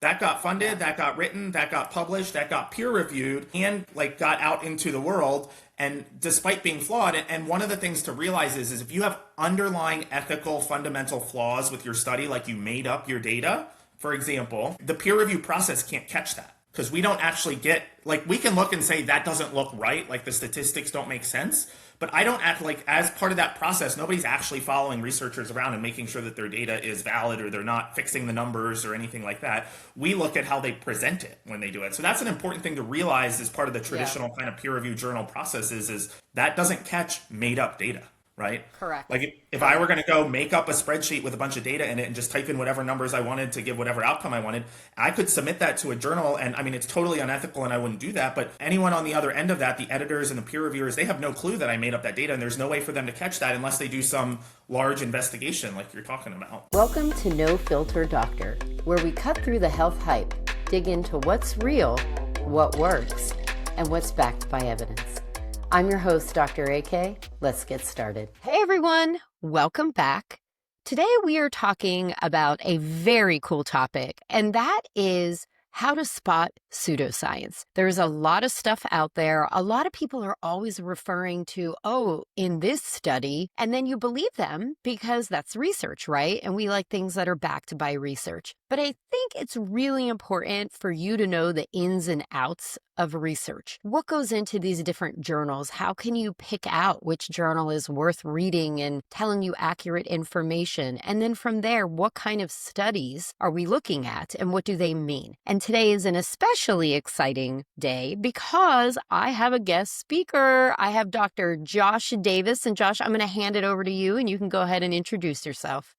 That got funded, Yeah. that got written, that got published, that got peer reviewed, and like got out into the world. And despite being flawed, and one of the things to realize is if you have underlying ethical fundamental flaws with your study, like you made up your data, for example, the peer review process can't catch that because we don't actually get, like, we can look and say that doesn't look right, like the statistics don't make sense. But I don't act like, as part of that process, nobody's actually following researchers around and making sure that their data is valid or they're not fixing the numbers or anything like that. We look at how they present it when they do it. So that's an important thing to realize as part of the Yeah. traditional kind of peer review journal processes is that doesn't catch made up data, right? Like Correct. if I were Correct. going to go make up a spreadsheet with a bunch of data in it and just type in whatever numbers I wanted to give whatever outcome I wanted, I could submit that to a journal. And I mean, it's totally unethical and I wouldn't do that. But anyone on the other end of that, the editors and the peer reviewers, they have no clue that I made up that data. And there's no way for them to catch that unless they do some large investigation like you're talking about. Welcome to No Filter Doctor, where we cut through the health hype, dig into what's real, what works, and what's backed by evidence. I'm your host, Dr. AK. Let's get started. Hey everyone, welcome back. Today we are talking about a very cool topic, and that is how to spot pseudoscience. There's a lot of stuff out there. A lot of people are always referring to, oh, in this study, and then you believe them because that's research, right? And we like things that are backed by research. But I think it's really important for you to know the ins and outs of research. What goes into these different journals? How can you pick out which journal is worth reading and telling you accurate information? And then from there, what kind of studies are we looking at and what do they mean? And today is an especially exciting day because I have a guest speaker. I have Dr. Josh Davis. And Josh, I'm going to hand it over to you and you can go ahead and introduce yourself.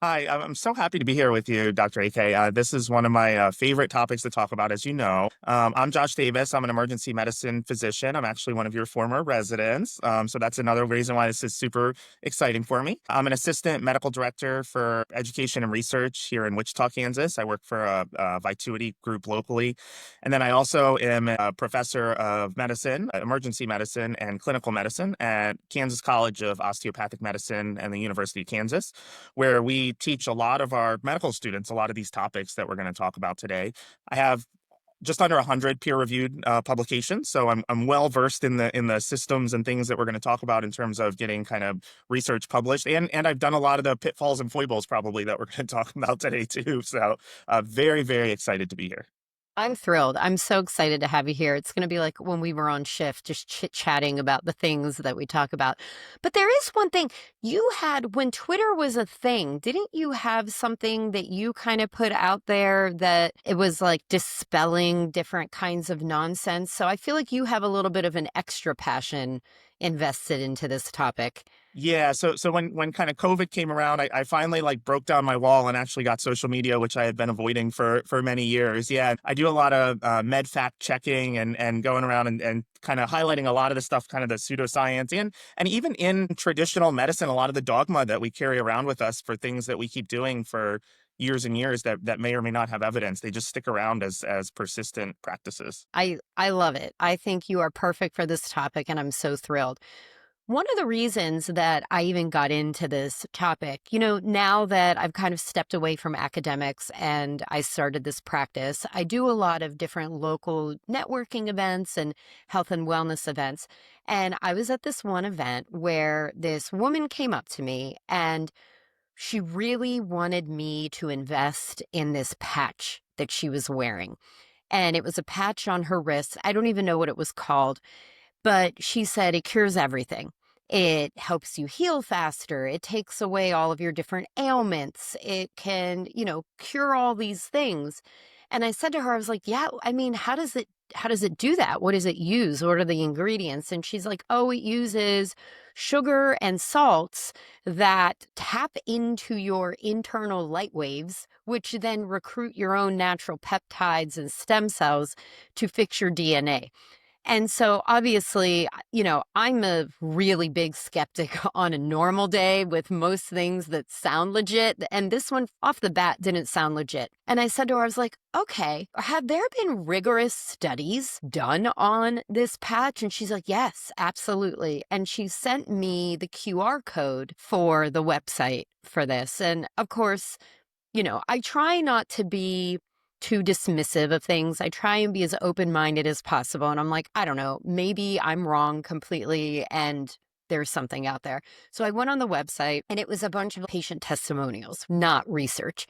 Hi, I'm so happy to be here with you, Dr. AK. This is one of my favorite topics to talk about, as you know. I'm Josh Davis. I'm an emergency medicine physician. I'm actually one of your former residents. So that's another reason why this is super exciting for me. I'm an assistant medical director for education and research here in Wichita, Kansas. I work for a Vituity group locally. And then I also am a professor of medicine, emergency medicine, and clinical medicine at Kansas College of Osteopathic Medicine and the University of Kansas, where we teach a lot of our medical students a lot of these topics that we're going to talk about today. I have just under 100 peer-reviewed publications, so I'm well versed in the systems and things that we're going to talk about in terms of getting kind of research published, and I've done a lot of the pitfalls and foibles probably that we're going to talk about today too. So very, very excited to be here. I'm thrilled. I'm so excited to have you here. It's going to be like when we were on shift, just chit-chatting about the things that we talk about. But there is one thing you had when Twitter was a thing. Didn't you have something that you kind of put out there that it was like dispelling different kinds of nonsense? So I feel like you have a little bit of an extra passion invested into this topic. Yeah, so when kind of COVID came around, I finally like broke down my wall and actually got social media, which I had been avoiding for many years. Yeah, I do a lot of med fact checking and going around and kind of highlighting a lot of the stuff, kind of the pseudoscience and even in traditional medicine, a lot of the dogma that we carry around with us for things that we keep doing for years and years that may or may not have evidence. They just stick around as persistent practices. I love it. I think you are perfect for this topic, and I'm so thrilled. One of the reasons that I even got into this topic, now that I've kind of stepped away from academics and I started this practice, I do a lot of different local networking events and health and wellness events. And I was at this one event where this woman came up to me and she really wanted me to invest in this patch that she was wearing. And it was a patch on her wrist. I don't even know what it was called, but she said it cures everything. It helps you heal faster. It takes away all of your different ailments. It can, cure all these things. And I said to her, I was like, yeah, I mean, how does it do that? What does it use? What are the ingredients? And she's like, oh, it uses sugar and salts that tap into your internal light waves, which then recruit your own natural peptides and stem cells to fix your DNA. And so obviously, I'm a really big skeptic on a normal day with most things that sound legit. And this one off the bat didn't sound legit. And I said to her, I was like, okay, have there been rigorous studies done on this patch? And she's like, yes, absolutely. And she sent me the QR code for the website for this. And of course, I try not to be too dismissive of things. I try and be as open-minded as possible. And I'm like, I don't know, maybe I'm wrong completely and there's something out there. So I went on the website and it was a bunch of patient testimonials, not research.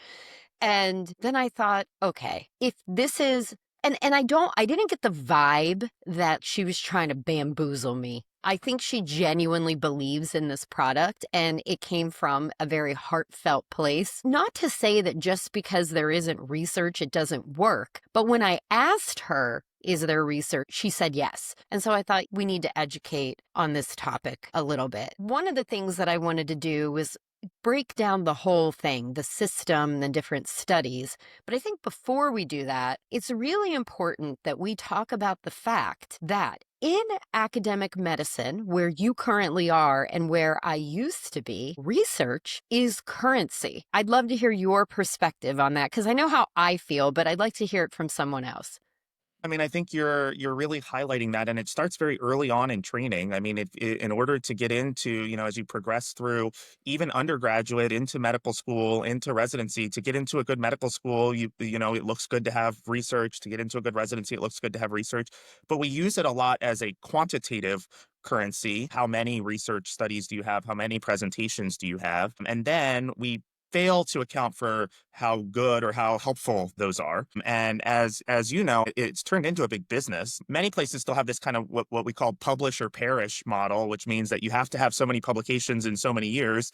And then I thought, okay, if this is, and I didn't get the vibe that she was trying to bamboozle me. I think she genuinely believes in this product and it came from a very heartfelt place. Not to say that just because there isn't research, it doesn't work. But when I asked her, is there research? She said yes. And so I thought we need to educate on this topic a little bit. One of the things that I wanted to do was break down the whole thing, the system, the different studies. But I think before we do that, it's really important that we talk about the fact that in academic medicine, where you currently are and where I used to be, research is currency. I'd love to hear your perspective on that because I know how I feel, but I'd like to hear it from someone else. I mean, I think you're really highlighting that, and it starts very early on in training. I mean, in order to get into, as you progress through even undergraduate into medical school, into residency, to get into a good medical school, it looks good to have research. To get into a good residency, it looks good to have research. But we use it a lot as a quantitative currency. How many research studies do you have? How many presentations do you have? And then we fail to account for how good or how helpful those are. And as you know, it's turned into a big business. Many places still have this kind of what we call publish or perish model, which means that you have to have so many publications in so many years,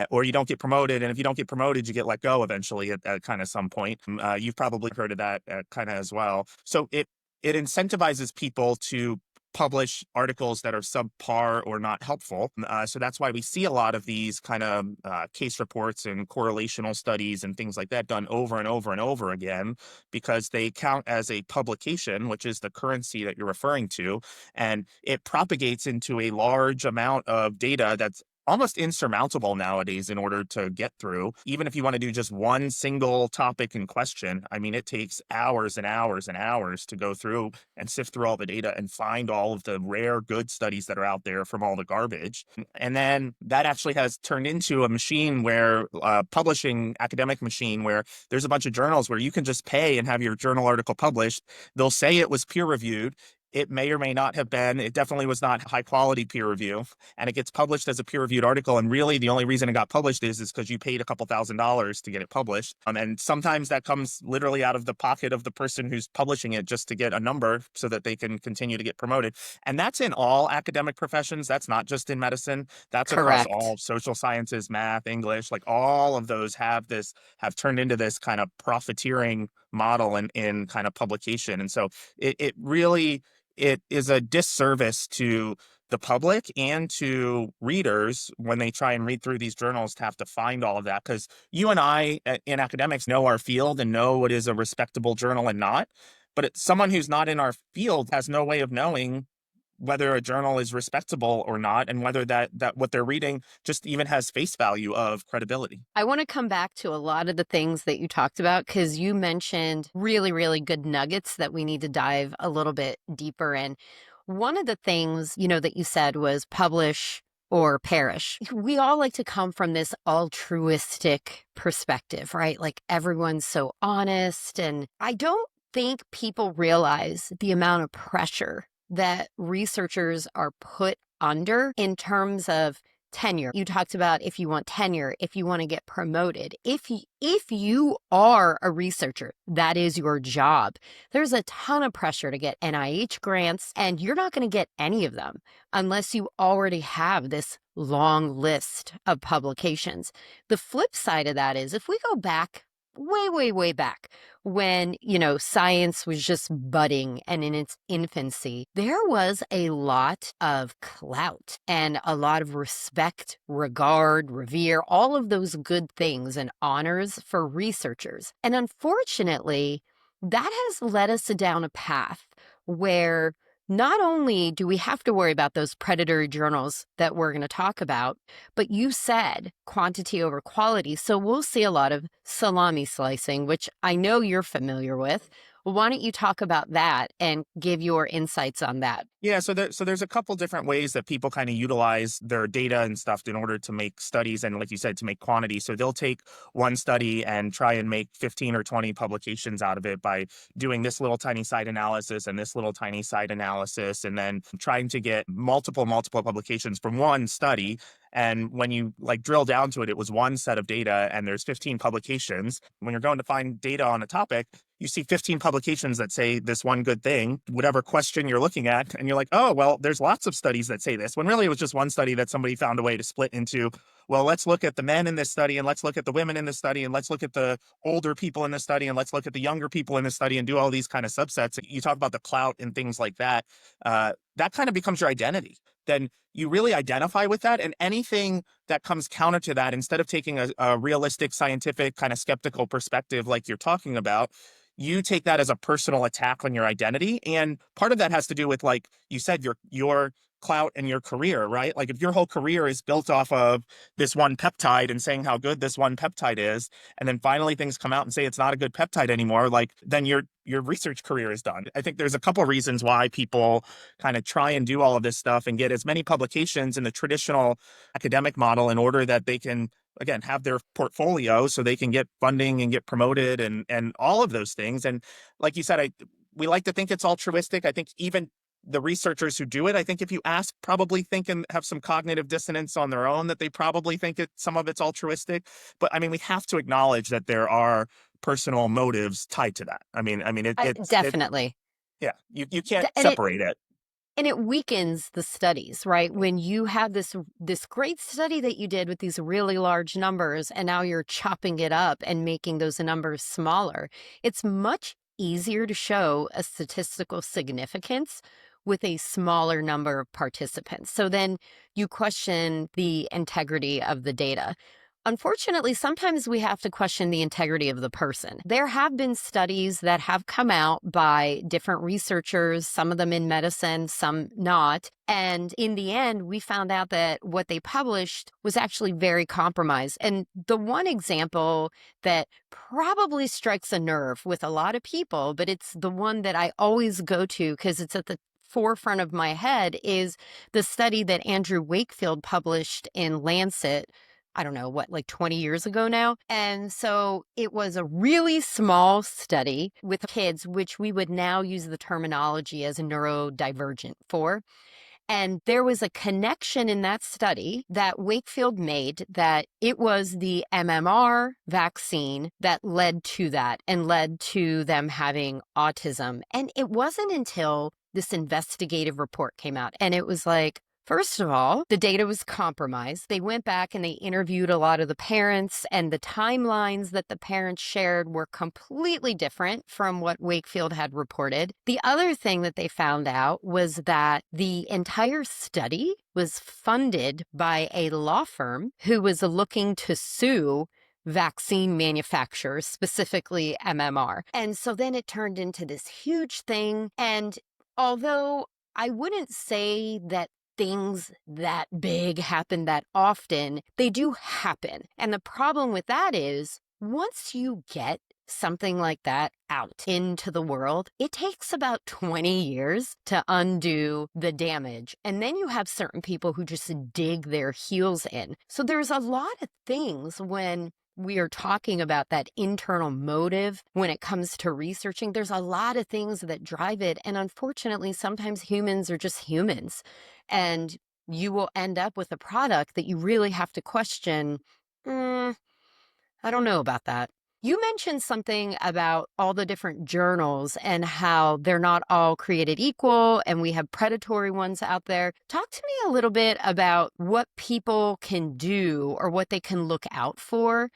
or you don't get promoted. And if you don't get promoted, you get let go eventually at kind of some point. You've probably heard of that kind of as well. So it incentivizes people to publish articles that are subpar or not helpful. So that's why we see a lot of these kind of case reports and correlational studies and things like that done over and over and over again, because they count as a publication, which is the currency that you're referring to, and it propagates into a large amount of data that's almost insurmountable nowadays in order to get through. Even if you want to do just one single topic in question, I mean, it takes hours and hours and hours to go through and sift through all the data and find all of the rare good studies that are out there from all the garbage. And then that actually has turned into a machine where publishing academic machine where there's a bunch of journals where you can just pay and have your journal article published. They'll say it was peer reviewed. It may or may not have been. It definitely was not high quality peer review, and it gets published as a peer reviewed article. And really, the only reason it got published is because you paid a couple $1,000s to get it published. And sometimes that comes literally out of the pocket of the person who's publishing it just to get a number so that they can continue to get promoted. And that's in all academic professions. That's not just in medicine. That's across Correct. all social sciences, math, English. Like all of those have turned into this kind of profiteering model in kind of publication. And so it really it is a disservice to the public and to readers when they try and read through these journals to have to find all of that. Because you and I in academics know our field and know what is a respectable journal and not. But someone who's not in our field has no way of knowing whether a journal is respectable or not, and whether that what they're reading just even has face value of credibility. I want to come back to a lot of the things that you talked about because you mentioned really, really good nuggets that we need to dive a little bit deeper in. One of the things, that you said was publish or perish. We all like to come from this altruistic perspective, right? Like everyone's so honest. And I don't think people realize the amount of pressure that researchers are put under in terms of tenure. You talked about if you want tenure, if you want to get promoted, if you are a researcher, that is your job. There's a ton of pressure to get NIH grants, and you're not going to get any of them unless you already have this long list of publications. The flip side of that is if we go back way, way, way back when, science was just budding and in its infancy, there was a lot of clout and a lot of respect, regard, revere, all of those good things and honors for researchers. And unfortunately, that has led us down a path where not only do we have to worry about those predatory journals that we're going to talk about, but you said quantity over quality. So we'll see a lot of salami slicing, which I know you're familiar with. Why don't you talk about that and give your insights on that? Yeah, so there's a couple different ways that people kind of utilize their data and stuff in order to make studies and, like you said, to make quantity. So they'll take one study and try and make 15 or 20 publications out of it by doing this little tiny site analysis and this little tiny site analysis, and then trying to get multiple publications from one study. And when you like drill down to it, it was one set of data and there's 15 publications. When you're going to find data on a topic, you see 15 publications that say this one good thing, whatever question you're looking at. And you're like, oh, well, there's lots of studies that say this. When really it was just one study that somebody found a way to split into, well, let's look at the men in this study and let's look at the women in this study and let's look at the older people in this study and let's look at the younger people in this study and do all these kind of subsets. You talk about the clout and things like that. That kind of becomes your identity. Then you really identify with that, and anything that comes counter to that, instead of taking a realistic, scientific, kind of skeptical perspective like you're talking about, you take that as a personal attack on your identity. And part of that has to do with, like you said, your clout and your career, right? Like if your whole career is built off of this one peptide and saying how good this one peptide is, and then finally things come out and say it's not a good peptide anymore, like then your research career is done. I think there's a couple reasons why people kind of try and do all of this stuff and get as many publications in the traditional academic model in order that they can, again, have their portfolio so they can get funding and get promoted and all of those things. And like you said, we like to think it's altruistic. I think even the researchers who do it, I think if you ask, probably think and have some cognitive dissonance on their own, that they probably think some of it's altruistic. But I mean, we have to acknowledge that there are personal motives tied to that. I mean, Definitely. yeah, you can't And it separate it. And it weakens the studies, right? When you have this great study that you did with these really large numbers, and now you're chopping it up and making those numbers smaller, it's much easier to show a statistical significance with a smaller number of participants. So then you question the integrity of the data. Unfortunately, sometimes we have to question the integrity of the person. There have been studies that have come out by different researchers, some of them in medicine, some not. And in the end, we found out that what they published was actually very compromised. And the one example that probably strikes a nerve with a lot of people, but it's the one that I always go to because it's at the forefront of my head, is the study that Andrew Wakefield published in Lancet. I don't know, like 20 years ago now. And so it was a really small study with kids, which we would now use the terminology as neurodivergent for. And there was a connection in that study that Wakefield made that it was the MMR vaccine that led to that and led to them having autism. And it wasn't until this investigative report came out, and it was like, first of all, the data was compromised. They went back and they interviewed a lot of the parents, and the timelines that the parents shared were completely different from what Wakefield had reported. The other thing that they found out was that the entire study was funded by a law firm who was looking to sue vaccine manufacturers, specifically MMR. And so then it turned into this huge thing. And although I wouldn't say that things that big happen that often, they do happen. And the problem with that is once you get something like that out into the world, it takes about 20 years to undo the damage. And then you have certain people who just dig their heels in. So there's a lot of things when we are talking about that internal motive when it comes to researching. There's a lot of things that drive it. And unfortunately, sometimes humans are just humans. And you will end up with a product that you really have to question. I don't know about that. You mentioned something about all the different journals and how they're not all created equal, and we have predatory ones out there. Talk to me a little bit about what people can do or what they can look out for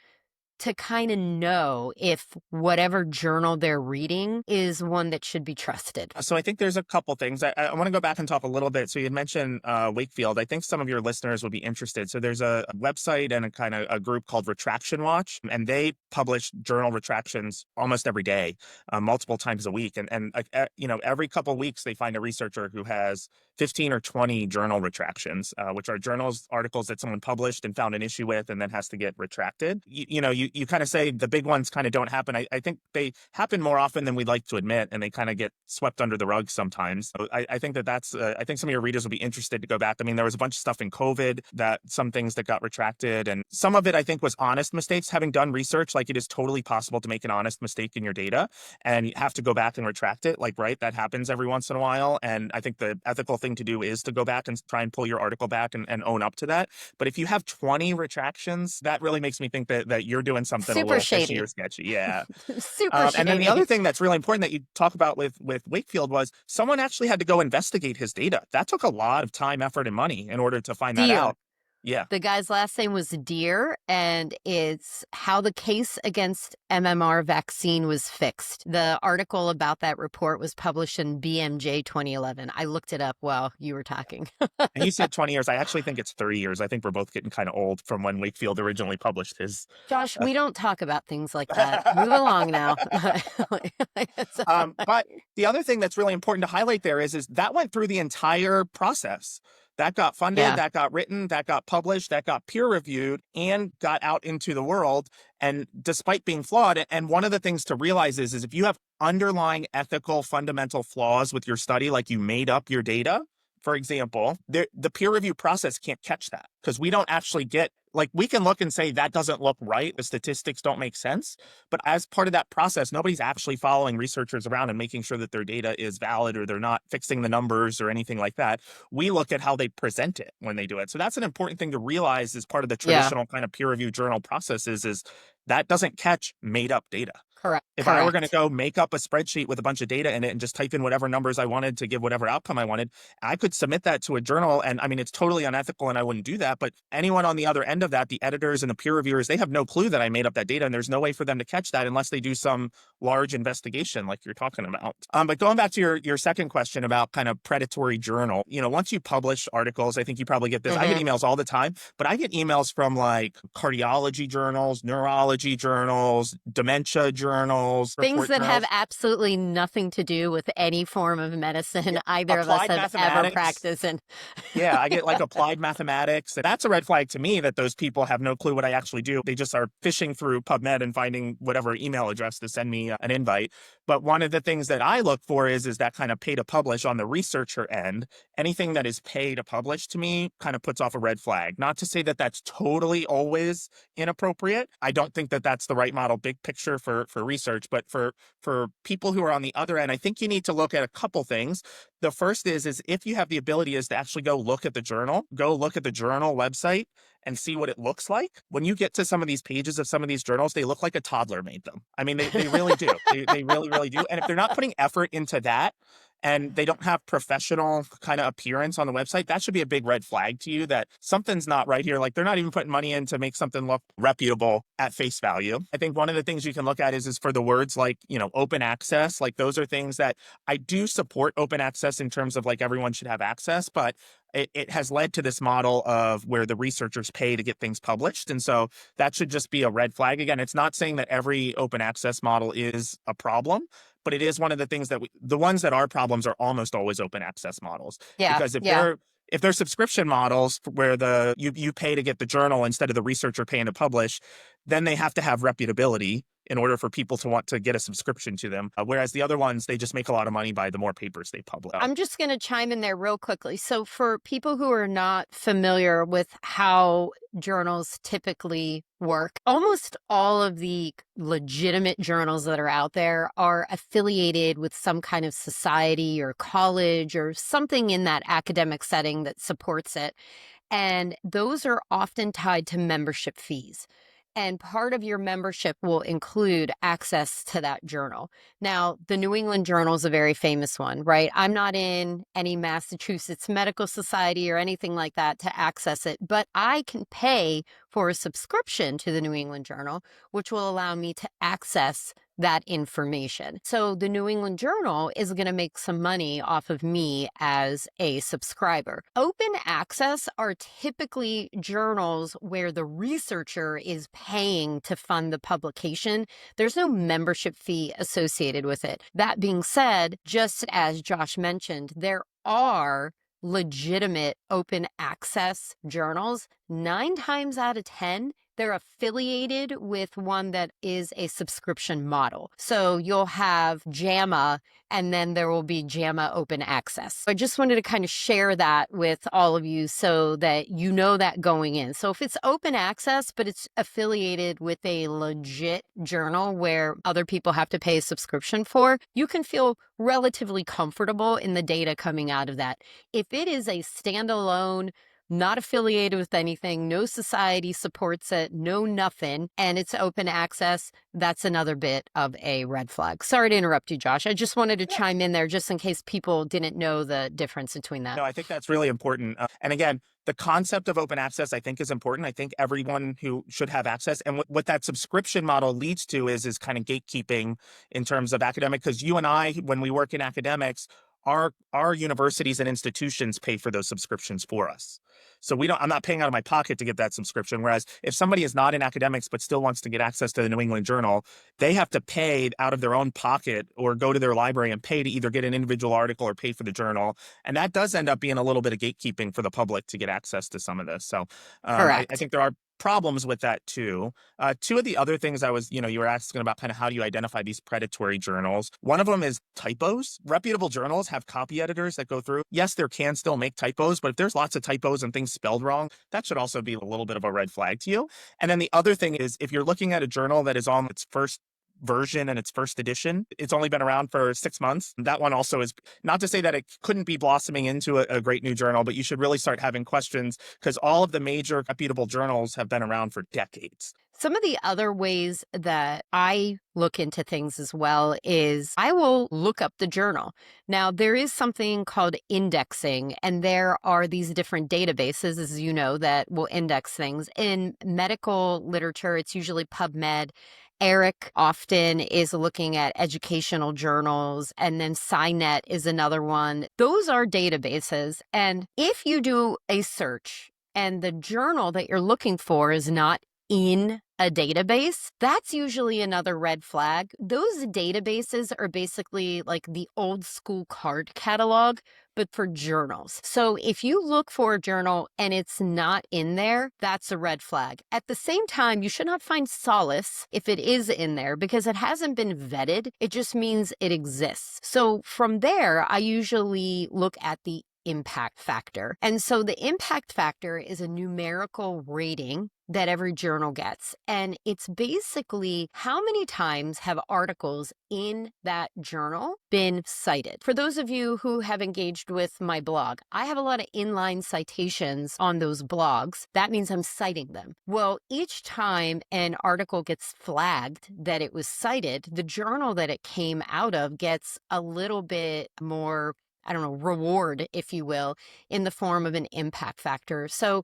to kind of know if whatever journal they're reading is one that should be trusted. So I think there's a couple things. I want to go back and talk a little bit. So you had mentioned Wakefield. I think some of your listeners would be interested. So there's a website and a kind of a group called Retraction Watch, and they publish journal retractions almost every day, multiple times a week. And every couple of weeks they find a researcher who has 15 or 20 journal retractions, which are journals articles that someone published and found an issue with and then has to get retracted. You kind of say the big ones kind of don't happen. I think they happen more often than we'd like to admit, and they kind of get swept under the rug sometimes. So I think that's I think some of your readers will be interested to go back. I mean, there was a bunch of stuff in COVID, that some things that got retracted, and some of it I think was honest mistakes. Having done research, like, it is totally possible to make an honest mistake in your data and you have to go back and retract it. Like, right, that happens every once in a while. And I think the ethical thing to do is to go back and try and pull your article back and own up to that. But if you have 20 retractions, that really makes me think that you're doing something a Super little shady. fishy or sketchy. Yeah. Super shady. And then the other thing that's really important that you talk about with Wakefield was someone actually had to go investigate his data. That took a lot of time, effort, and money in order to find that Deer. out. Yeah. The guy's last name was Deer, and it's how the case against MMR vaccine was fixed. The article about that report was published in BMJ 2011. I looked it up while you were talking. And you said 20 years. I actually think it's 30 years. I think we're both getting kind of old from when Wakefield originally published his. Josh, we don't talk about things like that. Move along now. But the other thing that's really important to highlight there is that went through the entire process. That got funded, Yeah. that got written, that got published, that got peer reviewed, and got out into the world. And despite being flawed, and one of the things to realize is if you have underlying ethical fundamental flaws with your study, like you made up your data, for example, the peer review process can't catch that because we don't actually get, like, we can look and say that doesn't look right. The statistics don't make sense. But as part of that process, nobody's actually following researchers around and making sure that their data is valid or they're not fixing the numbers or anything like that. We look at how they present it when they do it. So that's an important thing to realize as part of the traditional kind of peer review journal process is that doesn't catch made up data. Correct. If I were going to go make up a spreadsheet with a bunch of data in it and just type in whatever numbers I wanted to give whatever outcome I wanted, I could submit that to a journal. And I mean, it's totally unethical and I wouldn't do that. But anyone on the other end of that, the editors and the peer reviewers, they have no clue that I made up that data. And there's no way for them to catch that unless they do some large investigation like you're talking about. But going back to your second question about kind of predatory journal, once you publish articles, I think you probably get this. I get emails all the time, but I get emails from like cardiology journals, neurology journals, dementia journals, things that journals. have absolutely nothing to do with any form of medicine either of us Applied have ever mathematics. practiced in. Yeah, I get like applied mathematics. That's a red flag to me that those people have no clue what I actually do. They just are fishing through PubMed and finding whatever email address to send me an invite. But one of the things that I look for is that kind of pay to publish on the researcher end. Anything that is pay to publish to me kind of puts off a red flag. Not to say that that's totally always inappropriate. I don't think that that's the right model, big picture for research. But for people who are on the other end, I think you need to look at a couple things. The first is if you have the ability is to actually go look at the journal website and see what it looks like. When you get to some of these pages of some of these journals, they look like a toddler made them. I mean, they really do. They really, really do. And if they're not putting effort into that, and they don't have professional kind of appearance on the website, that should be a big red flag to you that something's not right here. Like they're not even putting money in to make something look reputable at face value. I think one of the things you can look at is for the words like, open access. Like those are things that I do support open access in terms of like everyone should have access, but it has led to this model of where the researchers pay to get things published. And so that should just be a red flag. Again, it's not saying that every open access model is a problem, but it is one of the things that the ones that are problems are almost always open access models. Yeah. Because if they're subscription models where you pay to get the journal instead of the researcher paying to publish, then they have to have reputability in order for people to want to get a subscription to them. Whereas the other ones, they just make a lot of money by the more papers they publish. I'm just going to chime in there real quickly. So for people who are not familiar with how journals typically work, almost all of the legitimate journals that are out there are affiliated with some kind of society or college or something in that academic setting that supports it. And those are often tied to membership fees. And part of your membership will include access to that journal. Now, the New England Journal is a very famous one, right? I'm not in any Massachusetts Medical Society or anything like that to access it, but I can pay for a subscription to the New England Journal, which will allow me to access that information. So the New England Journal is going to make some money off of me as a subscriber. Open access are typically journals where the researcher is paying to fund the publication. There's no membership fee associated with it. That being said, just as Josh mentioned, there are legitimate open access journals, 9 times out of 10, they're affiliated with one that is a subscription model. So you'll have JAMA, and then there will be JAMA Open Access. I just wanted to kind of share that with all of you so that you know that going in. So if it's open access, but it's affiliated with a legit journal where other people have to pay a subscription for, you can feel relatively comfortable in the data coming out of that. If it is a standalone, not affiliated with anything, no society supports it, no nothing, and it's open access, that's another bit of a red flag. Sorry to interrupt you, Josh. I just wanted to chime in there just in case people didn't know the difference between that. No, I think that's really important. And again, the concept of open access, I think, is important. I think everyone who should have access. And what that subscription model leads to is kind of gatekeeping in terms of academic, because you and I, when we work in academics, our universities and institutions pay for those subscriptions for us. So I'm not paying out of my pocket to get that subscription. Whereas if somebody is not in academics but still wants to get access to the New England Journal, they have to pay out of their own pocket or go to their library and pay to either get an individual article or pay for the journal. And that does end up being a little bit of gatekeeping for the public to get access to some of this. So I Correct. think there are problems with that too. Two of the other things you were asking about kind of how do you identify these predatory journals. One of them is typos. Reputable journals have copy editors that go through. Yes, there can still make typos, but if there's lots of typos and things spelled wrong, that should also be a little bit of a red flag to you. And then the other thing is if you're looking at a journal that is on its first version and its first edition, it's only been around for 6 months. That one also is not to say that it couldn't be blossoming into a great new journal, but you should really start having questions because all of the major reputable journals have been around for decades. Some of the other ways that I look into things as well is I will look up the journal. Now, there is something called indexing, and there are these different databases, as you know, that will index things. In medical literature, it's usually PubMed. Eric often is looking at educational journals, and then SciNet is another one. Those are databases. And if you do a search and the journal that you're looking for is not in a database, that's usually another red flag. Those databases are basically like the old school card catalog, but for journals. So if you look for a journal and it's not in there, that's a red flag. At the same time, you should not find solace if it is in there because it hasn't been vetted. It just means it exists. So from there, I usually look at the impact factor. And so the impact factor is a numerical rating that every journal gets. And it's basically how many times have articles in that journal been cited. For those of you who have engaged with my blog, I have a lot of inline citations on those blogs. That means I'm citing them. Well, each time an article gets flagged that it was cited, the journal that it came out of gets a little bit more, I don't know, reward, if you will, in the form of an impact factor. So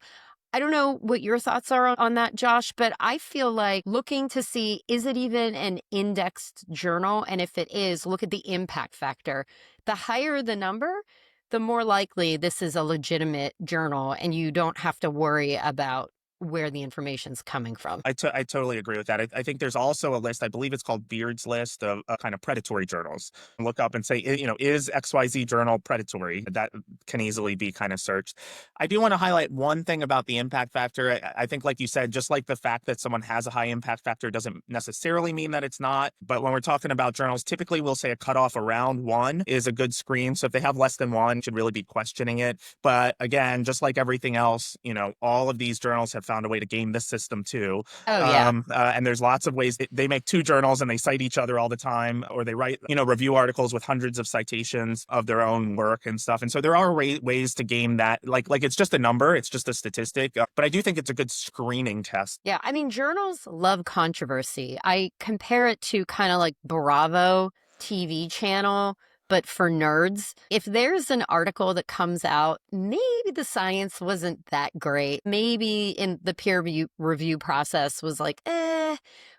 I don't know what your thoughts are on that, Josh, but I feel like looking to see, is it even an indexed journal? And if it is, look at the impact factor. The higher the number, the more likely this is a legitimate journal and you don't have to worry about where the information's coming from. I totally agree with that. I think there's also a list, I believe it's called Beard's list of kind of predatory journals. Look up and say, is XYZ journal predatory? That can easily be kind of searched. I do want to highlight one thing about the impact factor. I think, like you said, just like the fact that someone has a high impact factor doesn't necessarily mean that it's not. But when we're talking about journals, typically we'll say a cutoff around 1 is a good screen. So if they have less than 1, you should really be questioning it. But again, just like everything else, all of these journals have found a way to game this system too. Oh, yeah. And there's lots of ways. They make 2 journals and they cite each other all the time, or they write, review articles with hundreds of citations of their own work and stuff. And so there are ways to game that. Like it's just a number, it's just a statistic. But I do think it's a good screening test. Yeah, I mean, journals love controversy. I compare it to kind of like Bravo TV channel, but for nerds. If there's an article that comes out, maybe the science wasn't that great. Maybe in the peer review process was like,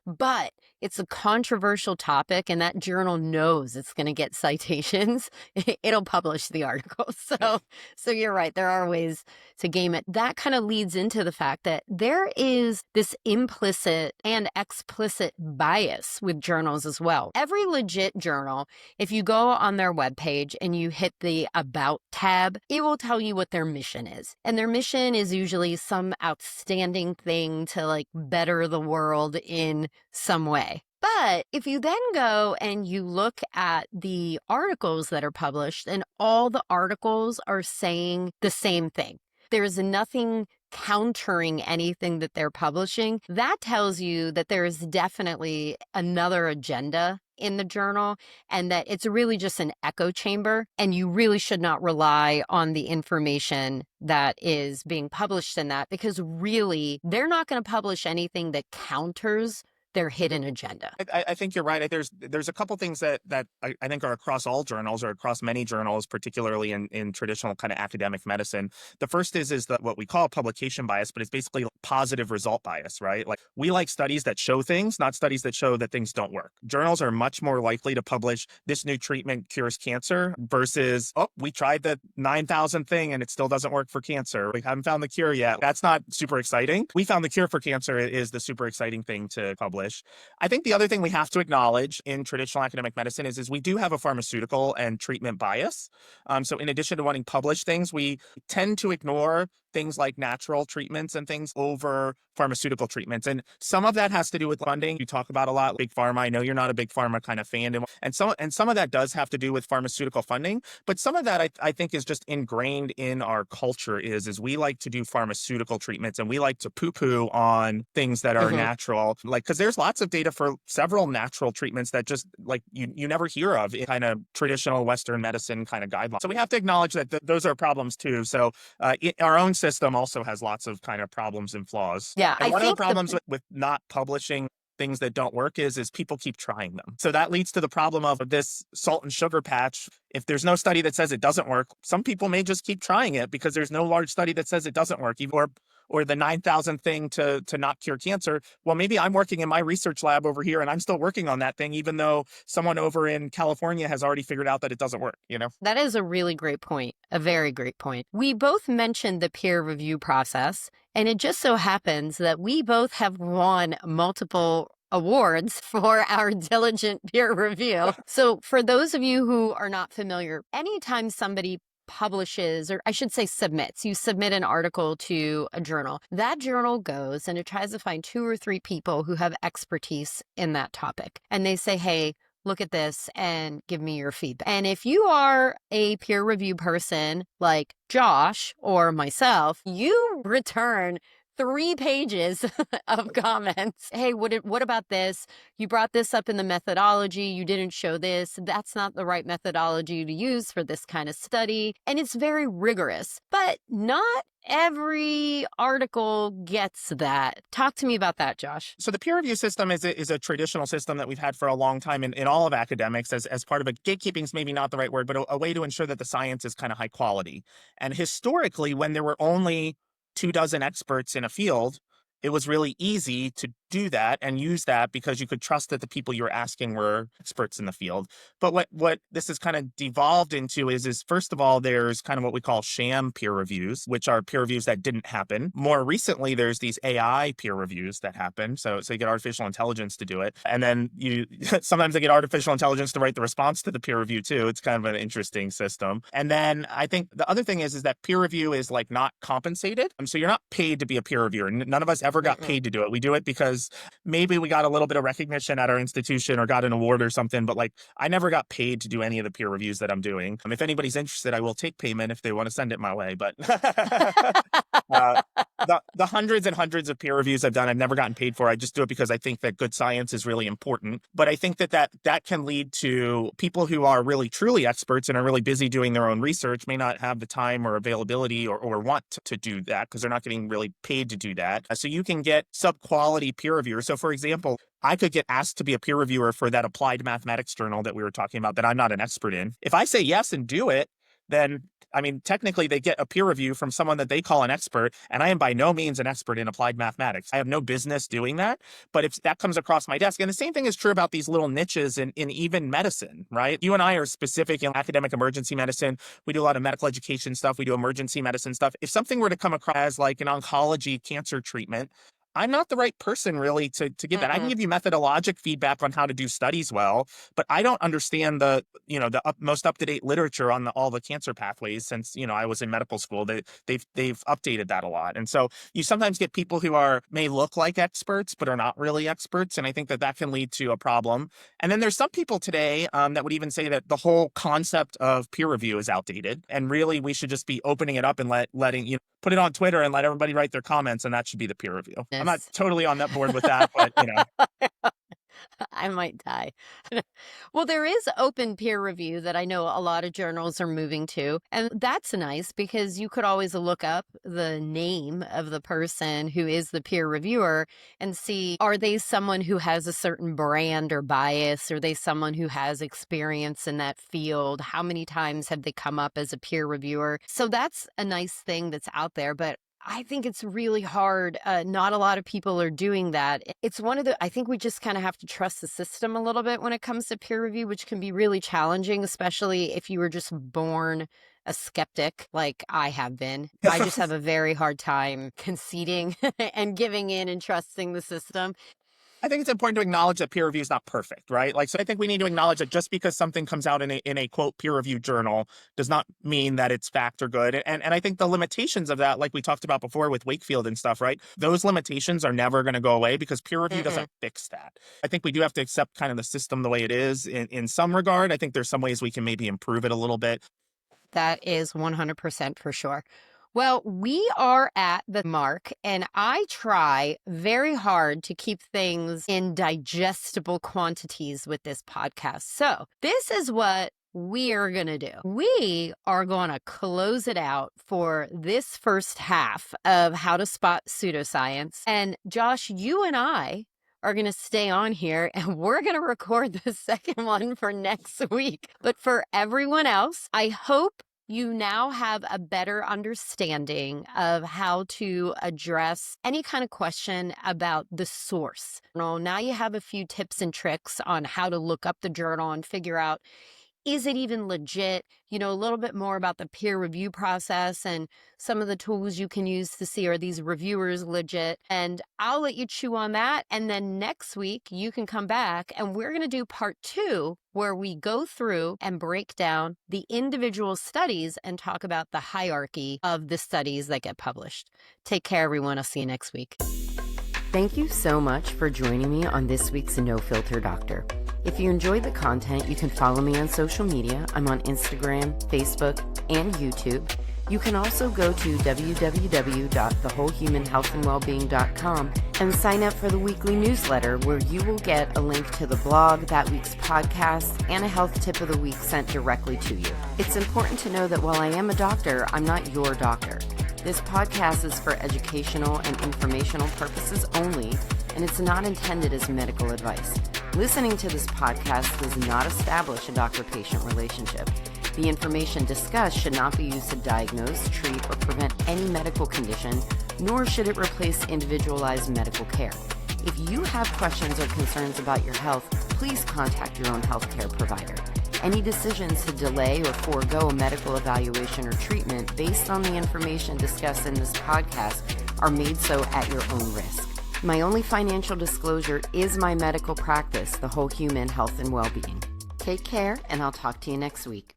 but it's a controversial topic and that journal knows it's going to get citations, it'll publish the article. So you're right. There are ways to game it. That kind of leads into the fact that there is this implicit and explicit bias with journals as well. Every legit journal, if you go on their webpage and you hit the About tab, it will tell you what their mission is. And their mission is usually some outstanding thing to like better the world in some way. But if you then go and you look at the articles that are published, and all the articles are saying the same thing, there's nothing countering anything that they're publishing, that tells you that there is definitely another agenda in the journal and that it's really just an echo chamber, and you really should not rely on the information that is being published in that, because really they're not going to publish anything that counters their hidden agenda. I think you're right. There's a couple things that I think are across all journals or across many journals, particularly in traditional kind of academic medicine. The first is what we call publication bias, but it's basically positive result bias, right? Like, we like studies that show things, not studies that show that things don't work. Journals are much more likely to publish this new treatment cures cancer versus, oh, we tried the 9,000 thing and it still doesn't work for cancer. We haven't found the cure yet. That's not super exciting. We found the cure for cancer is the super exciting thing to publish. I think the other thing we have to acknowledge in traditional academic medicine is we do have a pharmaceutical and treatment bias. So in addition to wanting published things, we tend to ignore things like natural treatments and things over pharmaceutical treatments. And some of that has to do with funding. You talk about a lot, big pharma. I know you're not a big pharma kind of fan. And some of that does have to do with pharmaceutical funding. But some of that I think is just ingrained in our culture is we like to do pharmaceutical treatments and we like to poo-poo on things that are natural. Like, because there's lots of data for several natural treatments that just like you never hear of in kind of traditional Western medicine kind of guidelines. So we have to acknowledge that those are problems too. So our own system also has lots of kind of problems and flaws. Yeah, and I one of the think problems with not publishing things that don't work is people keep trying them. So that leads to the problem of this salt and sugar patch. If there's no study that says it doesn't work, some people may just keep trying it because there's no large study that says it doesn't work, or the 9,000 thing to not cure cancer. Well, maybe I'm working in my research lab over here and I'm still working on that thing, even though someone over in California has already figured out that it doesn't work, you know? That is a really great point, a very great point. We both mentioned the peer review process, and it just so happens that we both have won multiple awards for our diligent peer review. So for those of you who are not familiar, anytime somebody publishes, or I should say submits, you submit an article to a journal, that journal goes and it tries to find 2 or 3 people who have expertise in that topic. And they say, hey, look at this and give me your feedback. And if you are a peer review person like Josh or myself, you return 3 pages of comments. Hey, what about this? You brought this up in the methodology. You didn't show this. That's not the right methodology to use for this kind of study. And it's very rigorous, but not every article gets that. Talk to me about that, Josh. So the peer review system is a traditional system that we've had for a long time in all of academics as part of a gatekeeping is maybe not the right word, but a way to ensure that the science is kind of high quality. And historically, when there were only 24 experts in a field, it was really easy to do that and use that because you could trust that the people you were asking were experts in the field. But what this has kind of devolved into is first of all, there's kind of what we call sham peer reviews, which are peer reviews that didn't happen. More recently, there's these AI peer reviews that happen. So you get artificial intelligence to do it. And then sometimes they get artificial intelligence to write the response to the peer review too. It's kind of an interesting system. And then I think the other thing is that peer review is like not compensated. So you're not paid to be a peer reviewer. None of us ever got paid to do it. We do it because maybe we got a little bit of recognition at our institution or got an award or something, but like I never got paid to do any of the peer reviews that I'm doing. If anybody's interested, I will take payment if they want to send it my way. But the hundreds and hundreds of peer reviews I've done, I've never gotten paid for. I just do it because I think that good science is really important. But I think that can lead to people who are really truly experts and are really busy doing their own research may not have the time or availability or want to do that because they're not getting really paid to do that. So you can get sub-quality peer reviewers. So for example, I could get asked to be a peer reviewer for that applied mathematics journal that we were talking about that I'm not an expert in. If I say yes and do it, then I mean, technically they get a peer review from someone that they call an expert, and I am by no means an expert in applied mathematics. I have no business doing that. But if that comes across my desk, and the same thing is true about these little niches in even medicine, right? You and I are specific in academic emergency medicine. We do a lot of medical education stuff. We do emergency medicine stuff. If something were to come across as like an oncology cancer treatment, I'm not the right person really to give that. I can give you methodologic feedback on how to do studies well, but I don't understand the most up-to-date literature on all the cancer pathways since, I was in medical school. They've updated that a lot. And so you sometimes get people who may look like experts, but are not really experts. And I think that can lead to a problem. And then there's some people today that would even say that the whole concept of peer review is outdated. And really we should just be opening it up and letting put it on Twitter and let everybody write their comments, and that should be the peer review. I'm not totally on that board with that, but I might die. Well, there is open peer review that I know a lot of journals are moving to. And that's nice because you could always look up the name of the person who is the peer reviewer and see, are they someone who has a certain brand or bias? Are they someone who has experience in that field? How many times have they come up as a peer reviewer? So that's a nice thing that's out there. But I think it's really hard. Not a lot of people are doing that. It's I think we just kind of have to trust the system a little bit when it comes to peer review, which can be really challenging, especially if you were just born a skeptic like I have been. I just have a very hard time conceding and giving in and trusting the system. I think it's important to acknowledge that peer review is not perfect, right? So I think we need to acknowledge that just because something comes out in a quote peer review journal does not mean that it's fact or good. And I think the limitations of that, like we talked about before with Wakefield and stuff, right? Those limitations are never going to go away because peer review doesn't fix that. I think we do have to accept kind of the system the way it is in some regard. I think there's some ways we can maybe improve it a little bit. That is 100% for sure. Well, we are at the mark, and I try very hard to keep things in digestible quantities with this podcast. So this is what we are going to do. We are going to close it out for this first half of How to Spot Pseudoscience. And Josh, you and I are going to stay on here and we're going to record the second one for next week. But for everyone else, I hope you now have a better understanding of how to address any kind of question about the source. Now you have a few tips and tricks on how to look up the journal and figure out, is it even legit? A little bit more about the peer review process and some of the tools you can use to see, are these reviewers legit? And I'll let you chew on that. And then next week, you can come back and we're going to do part 2, where we go through and break down the individual studies and talk about the hierarchy of the studies that get published. Take care, everyone. I'll see you next week. Thank you so much for joining me on this week's No Filter Doctor. If you enjoyed the content, you can follow me on social media. I'm on Instagram, Facebook, and YouTube. You can also go to www.thewholehumanhealthandwellbeing.com and sign up for the weekly newsletter, where you will get a link to the blog, that week's podcast, and a health tip of the week sent directly to you. It's important to know that while I am a doctor, I'm not your doctor. This podcast is for educational and informational purposes only, and it's not intended as medical advice. Listening to this podcast does not establish a doctor-patient relationship. The information discussed should not be used to diagnose, treat, or prevent any medical condition, nor should it replace individualized medical care. If you have questions or concerns about your health, please contact your own healthcare provider. Any decisions to delay or forego a medical evaluation or treatment based on the information discussed in this podcast are made so at your own risk. My only financial disclosure is my medical practice, The Whole Human Health and Wellbeing. Take care, and I'll talk to you next week.